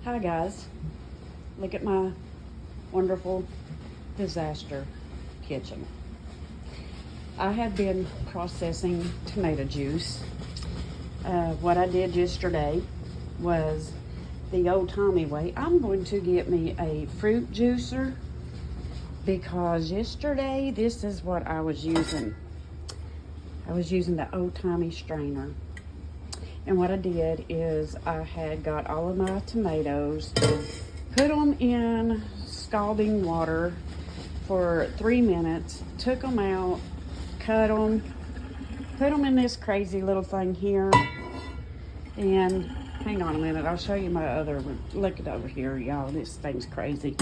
Hi guys, look at my wonderful disaster kitchen. I have been processing tomato juice. What I did yesterday was the old Tommy way. I'm going to get me a fruit juicer because yesterday this is what I was using. I was using the old Tommy strainer. And what I did is I had got all of my tomatoes, put them in scalding water for 3 minutes, took them out, cut them, put them in this crazy little thing here. And hang on a minute, I'll show you my other one. Look it over here, y'all. This thing's crazy.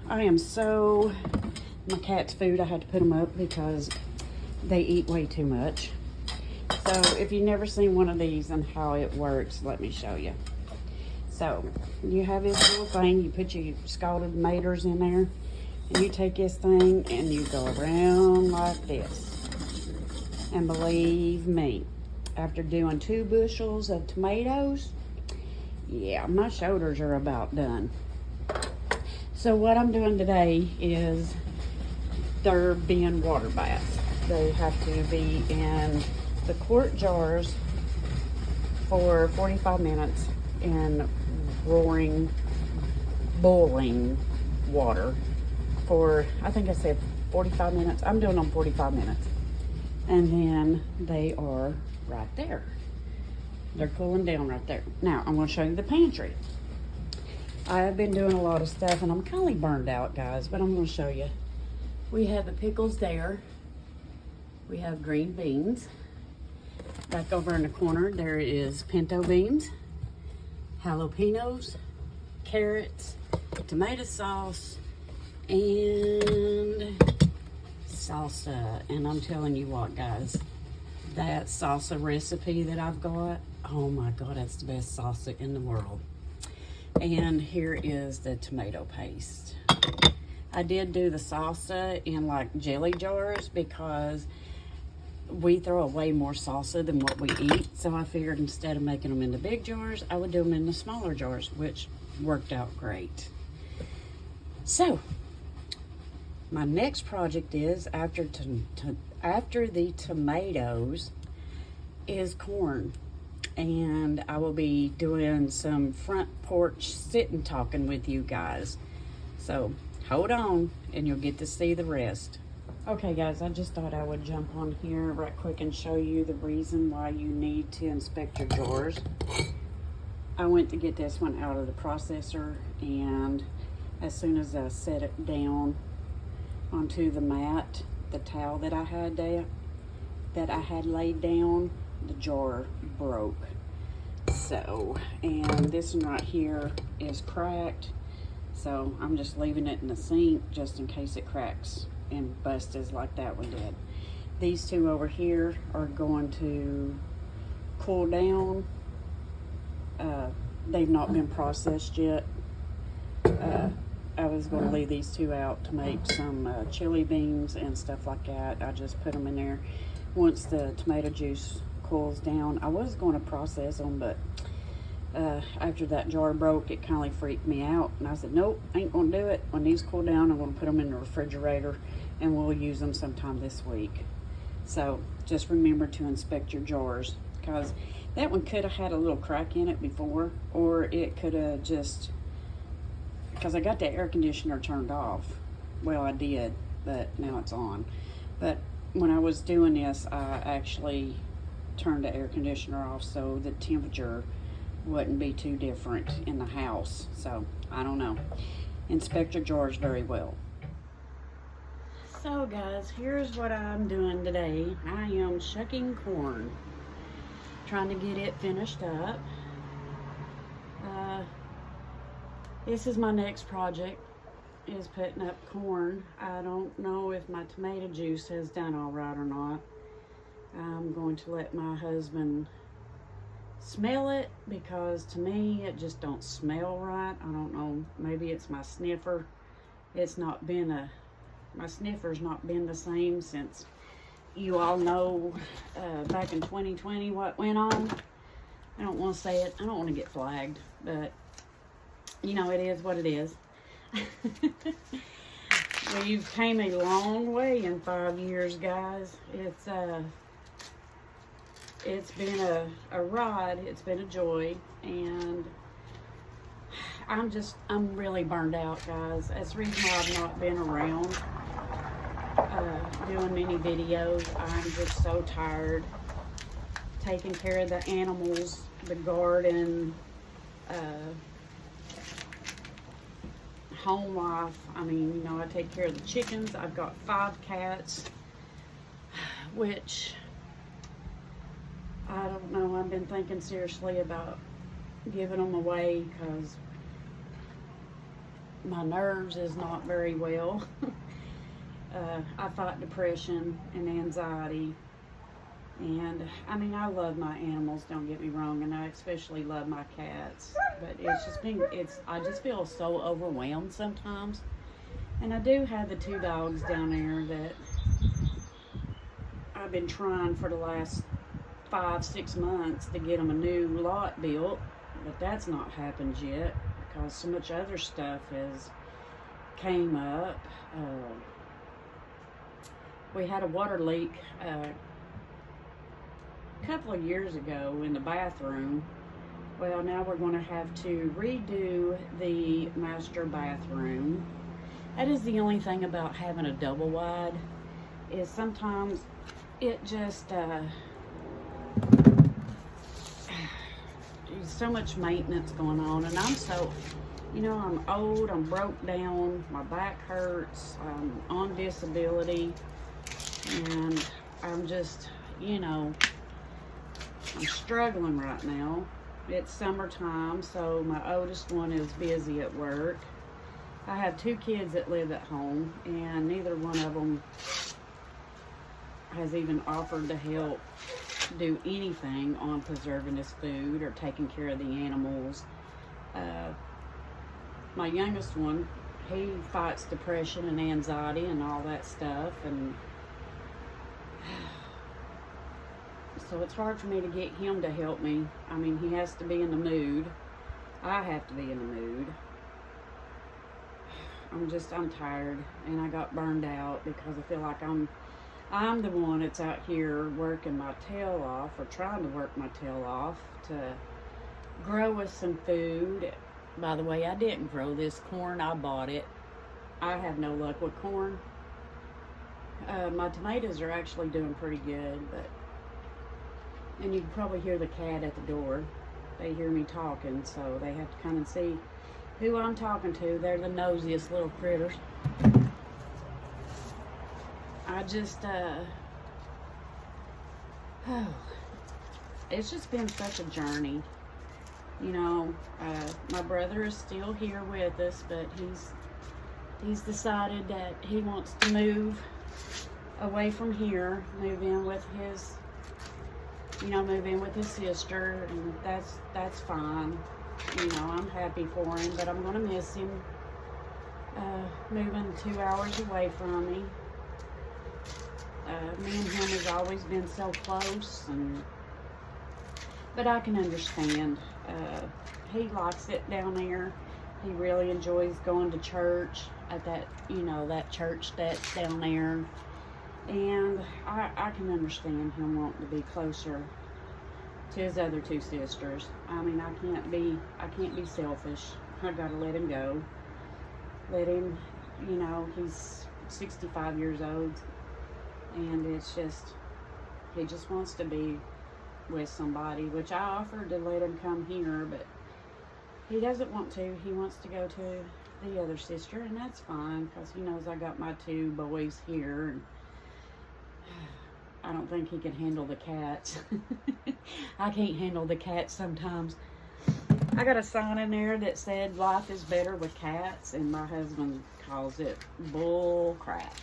I am so, my cat's food, I had to put them up because they eat way too much. So if you've never seen one of these and how it works, let me show you. So you have this little thing, you put your scalded tomatoes in there, and you take this thing and you go around like this. And believe me, after doing 2 bushels of tomatoes, yeah, my shoulders are about done. So what I'm doing today is they're being water baths. They have to be in the quart jars for 45 minutes in roaring, boiling water for, I think I said 45 minutes. I'm doing them 45 minutes. And then they are right there. They're cooling down right there. Now, I'm going to show you the pantry. I have been doing a lot of stuff, and I'm kind of burned out, guys, but I'm going to show you. We have the pickles there. We have green beans. Back over in the corner, there is pinto beans, jalapenos, carrots, tomato sauce, and salsa. And I'm telling you what, guys, that salsa recipe that I've got, oh my God, that's the best salsa in the world. And here is the tomato paste. I did do the salsa in like jelly jars because we throw away more salsa than what we eat. So I figured instead of making them in the big jars, I would do them in the smaller jars, which worked out great. So my next project is, after the tomatoes, is corn. And I will be doing some front porch sitting talking with you guys. So hold on and you'll get to see the rest. Okay guys, I just thought I would jump on here right quick and show you the reason why you need to inspect your jars. I went to get this one out of the processor, and as soon as I set it down onto the mat, the towel that I had there, that I had laid down, the jar broke. So, and this one right here is cracked, so I'm just leaving it in the sink just in case it cracks and busts like that one did. These two over here are going to cool down. They've not been processed yet. I was going to leave these two out to make some chili beans and stuff like that. I just put them in there. Once the tomato juice cools down, I was going to process them, but after that jar broke, it kind of freaked me out, and I said, nope, ain't going to do it. When these cool down, I'm going to put them in the refrigerator, and we'll use them sometime this week. So just remember to inspect your jars, because that one could have had a little crack in it before, or it could have just, because I got the air conditioner turned off. Well, I did, but now it's on. But when I was doing this, I actually turned the air conditioner off so the temperature wouldn't be too different in the house. So I don't know. Inspect your jars very well. So guys, here's what I'm doing today. I am shucking corn, trying to get it finished up. This is my next project, is putting up corn. I don't know if my tomato juice has done all right or not. I'm going to let my husband smell it, because to me it just don't smell right. I don't know, maybe it's my sniffer. It's not been my sniffer's not been the same since, you all know, back in 2020 what went on. I don't want to say it, I don't want to get flagged, but you know, it is what it is. We've came a long way in 5 years, guys. It's been a ride. It's been a joy, and I'm really burned out, guys. That's the reason why I've not been around doing many videos. I'm just so tired taking care of the animals, the garden, home life. I mean, you know, I take care of the chickens. I've got 5 cats, which I don't know. I've been thinking seriously about giving them away because my nerves is not very well. I fight depression and anxiety, and I mean, I love my animals, don't get me wrong, and I especially love my cats, but I just feel so overwhelmed sometimes. And I do have the 2 dogs down there that I've been trying for the last 5-6 months to get them a new lot built, but that's not happened yet because so much other stuff has came up. We had a water leak a couple of years ago in the bathroom. Well, now we're going to have to redo the master bathroom. That is the only thing about having a double wide, is sometimes it just there's so much maintenance going on, and I'm so, you know, I'm old, I'm broke down, my back hurts, I'm on disability, and I'm just, you know, I'm struggling right now. It's summertime, so my oldest one is busy at work. I have 2 kids that live at home, and neither one of them has even offered to help do anything on preserving this food or taking care of the animals. My youngest one, he fights depression and anxiety and all that stuff, and so it's hard for me to get him to help me. I mean, he has to be in the mood. I have to be in the mood. I'm tired, and I got burned out because I feel like I'm the one that's out here working my tail off, or trying to work my tail off to grow us some food. By the way, I didn't grow this corn. I bought it. I have no luck with corn. My tomatoes are actually doing pretty good, and you can probably hear the cat at the door. They hear me talking, so they have to come and see who I'm talking to. They're the nosiest little critters. I just, it's just been such a journey. You know, my brother is still here with us, but he's decided that he wants to move away from here, move in with his sister, and that's fine. You know, I'm happy for him, but I'm gonna miss him, moving 2 hours away from me. Me and him has always been so close, but I can understand. He likes it down there. He really enjoys going to church at that church that's down there. And I can understand him wanting to be closer to his other 2 sisters. I mean, I can't be selfish. I gotta let him go. Let him, you know, he's 65 years old, and it's just, he just wants to be with somebody, which I offered to let him come here, but he doesn't want to. He wants to go to the other sister, and that's fine, because he knows I got my 2 boys here, and I don't think he can handle the cats. I can't handle the cats sometimes. I got a sign in there that said life is better with cats, and my husband calls it bull crap.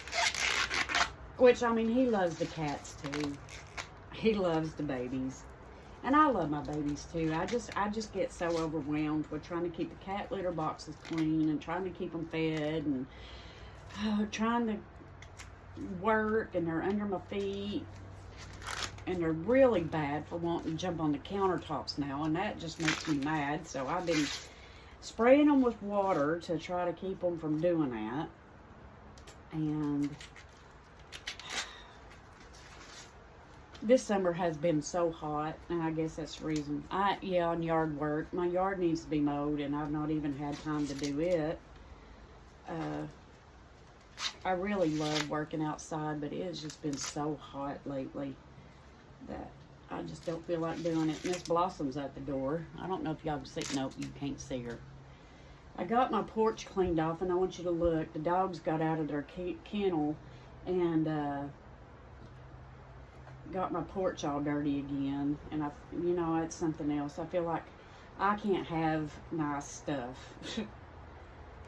Which, I mean, he loves the cats too. He loves the babies. And I love my babies too. I just get so overwhelmed with trying to keep the cat litter boxes clean, and trying to keep them fed, and trying to work, and they're under my feet, and they're really bad for wanting to jump on the countertops now, and that just makes me mad. So I've been spraying them with water to try to keep them from doing that. And this summer has been so hot, and I guess that's the reason. On yard work. My yard needs to be mowed, and I've not even had time to do it. I really love working outside, but it has just been so hot lately that I just don't feel like doing it. Miss Blossom's at the door. I don't know if y'all can see. Nope, you can't see her. I got my porch cleaned off, and I want you to look. The dogs got out of their kennel and got my porch all dirty again. And it's something else. I feel like I can't have nice stuff.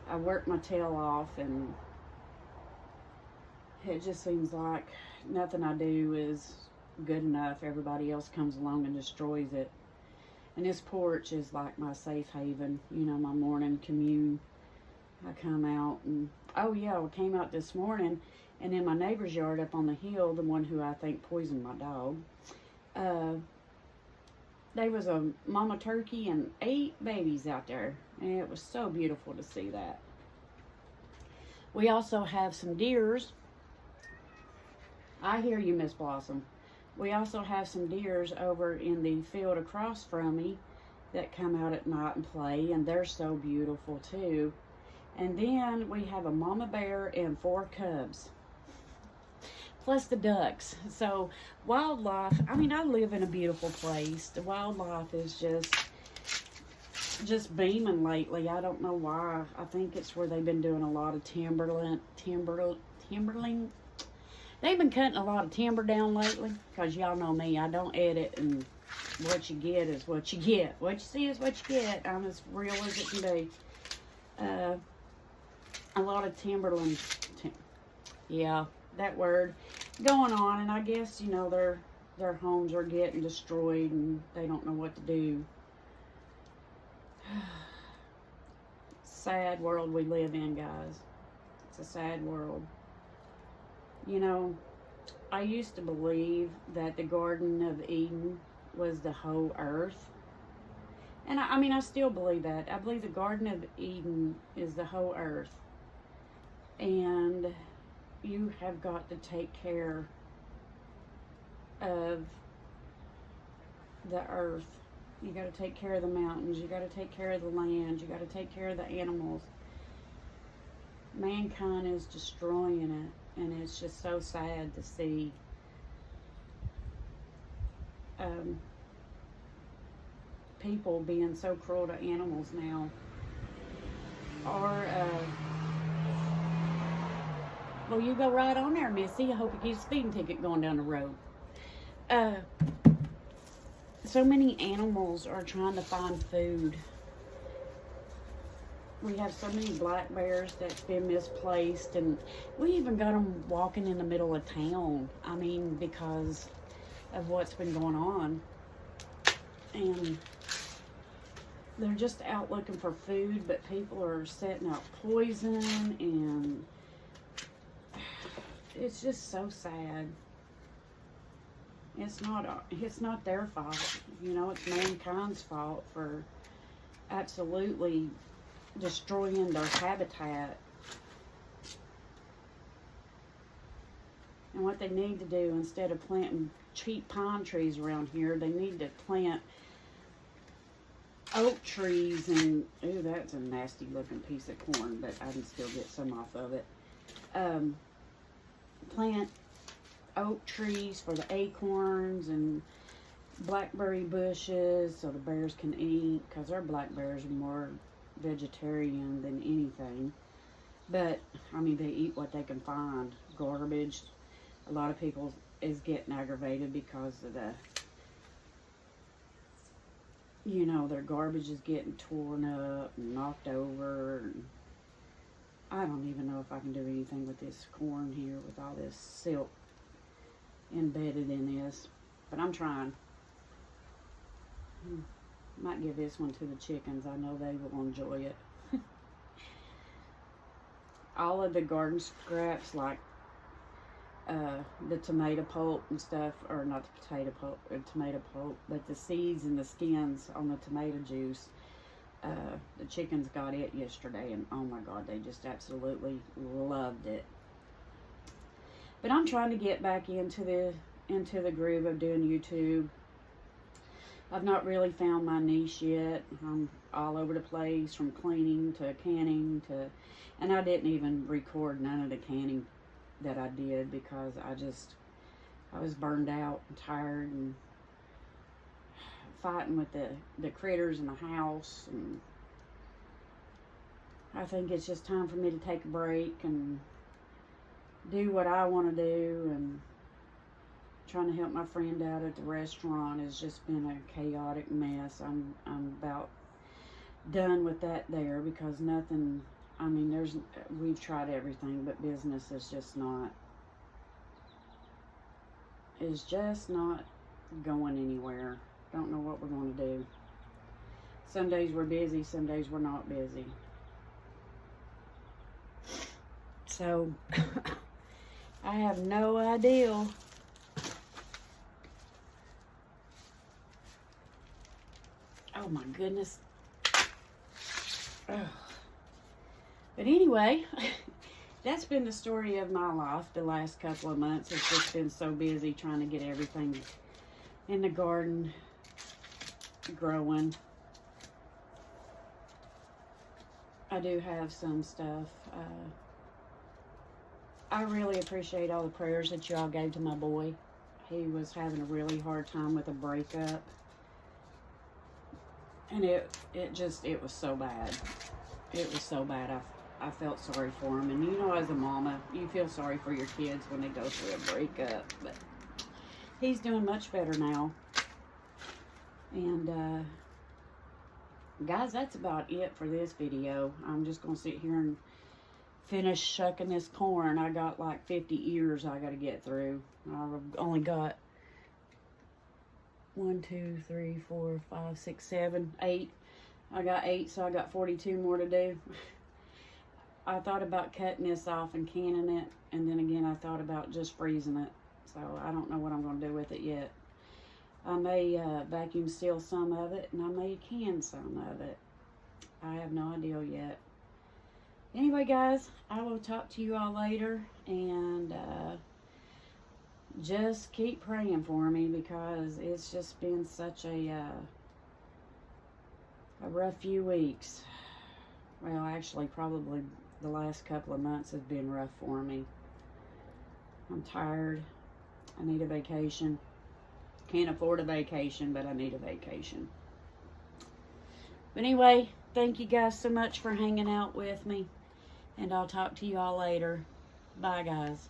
I work my tail off, and it just seems like nothing I do is good enough. Everybody else comes along and destroys it. And this porch is like my safe haven, my morning commune. I come out and, I came out this morning, and in my neighbor's yard up on the hill, the one who I think poisoned my dog, there was a mama turkey and 8 babies out there, and it was so beautiful to see that. We also have some deers. I hear you, Miss Blossom. We also have some deers over in the field across from me that come out at night and play, and they're so beautiful too. And then we have a mama bear and 4 cubs, plus the ducks. So wildlife, I live in a beautiful place. The wildlife is just beaming lately. I don't know why. I think it's where they've been doing a lot of timbering. They've been cutting a lot of timber down lately, because y'all know me, I don't edit, and what you get is what you get. What you see is what you get. I'm as real as it can be. A lot of timberland, that word, going on, and I guess, their homes are getting destroyed, and they don't know what to do. Sad world we live in, guys. It's a sad world. I used to believe that the Garden of Eden was the whole earth. And I still believe that. I believe the Garden of Eden is the whole earth. And you have got to take care of the earth. You got to take care of the mountains. You got to take care of the land. You got to take care of the animals. Mankind is destroying it. And it's just so sad to see people being so cruel to animals now. Or, well, you go right on there, Missy. I hope you get a speeding ticket going down the road. So many animals are trying to find food. We have so many black bears that's been misplaced, and we even got them walking in the middle of town. Because of what's been going on. And they're just out looking for food, but people are setting out poison, and it's just so sad. It's not their fault. It's mankind's fault for absolutely destroying their habitat. And what they need to do, instead of planting cheap pine trees around here, they need to plant oak trees. And ooh, that's a nasty looking piece of corn, but I can still get some off of it. Plant oak trees for the acorns, and blackberry bushes so the bears can eat, because our black bears are more vegetarian than anything. But they eat what they can find. Garbage. A lot of people is getting aggravated because of their garbage is getting torn up and knocked over. And I don't even know if I can do anything with this corn here with all this silk embedded in this, but I'm trying. Might give this one to the chickens. I know they will enjoy it. All of the garden scraps, like the tomato pulp and stuff, or not the tomato pulp, but the seeds and the skins on the tomato juice, The chickens got it yesterday, and oh my God, they just absolutely loved it. But I'm trying to get back into the groove of doing YouTube. I've not really found my niche yet. I'm all over the place, from cleaning to canning to, and I didn't even record none of the canning that I did because I was burned out and tired and fighting with the critters in the house, and I think it's just time for me to take a break and do what I want to do. And trying to help my friend out at the restaurant has just been a chaotic mess. I'm about done with that there, because nothing, I mean, we've tried everything, but business is just not going anywhere. Don't know what we're going to do. Some days we're busy, some days we're not busy. So I have no idea. Oh my goodness. Ugh. But anyway, that's been the story of my life the last couple of months. It's just been so busy trying to get everything in the garden growing. I do have some stuff. I really appreciate all the prayers that y'all gave to my boy. He was having a really hard time with a breakup. And it was so bad. It was so bad. I felt sorry for him. And you know, as a mama, you feel sorry for your kids when they go through a breakup. But he's doing much better now. And guys, that's about it for this video. I'm just going to sit here and finish shucking this corn. I got like 50 ears I got to get through. I've only got 1, 2, 3, 4, 5, 6, 7, 8. I got 8, so I got 42 more to do. I thought about cutting this off and canning it, and then again I thought about just freezing it. So I don't know what I'm going to do with it yet. I may vacuum seal some of it, and I may can some of it. I have no idea yet. Anyway, guys, I will talk to you all later, and just keep praying for me, because it's just been such a rough few weeks. Well, actually, probably the last couple of months have been rough for me. I'm tired. I need a vacation. Can't afford a vacation, but I need a vacation. But anyway, thank you guys so much for hanging out with me, and I'll talk to you all later. Bye, guys.